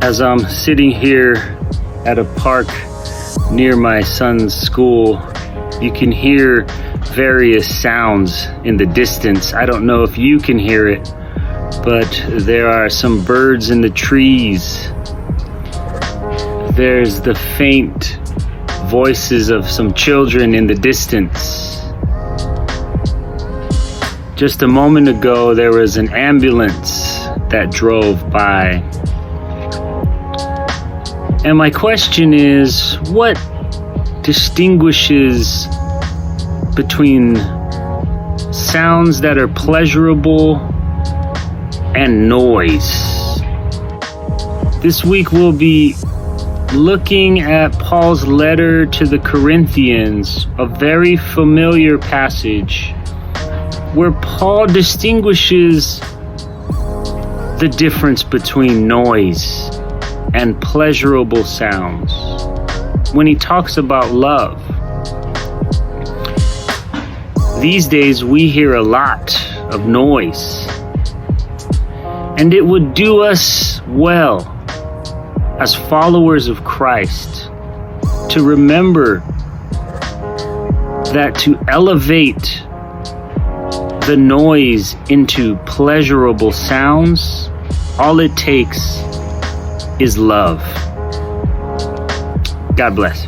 As I'm sitting here at a park near my son's school, you can hear various sounds in the distance. I don't know if you can hear it, but there are some birds in the trees. There's the faint voices of some children in the distance. Just a moment ago, there was an ambulance that drove by. And my question is, what distinguishes between sounds that are pleasurable and noise? This week we'll be looking at Paul's letter to the Corinthians, a very familiar passage where Paul distinguishes the difference between noise and pleasurable sounds when he talks about love. These days we hear a lot of noise, and it would do us well as followers of Christ to remember that to elevate the noise into pleasurable sounds, all it takes is love. God bless.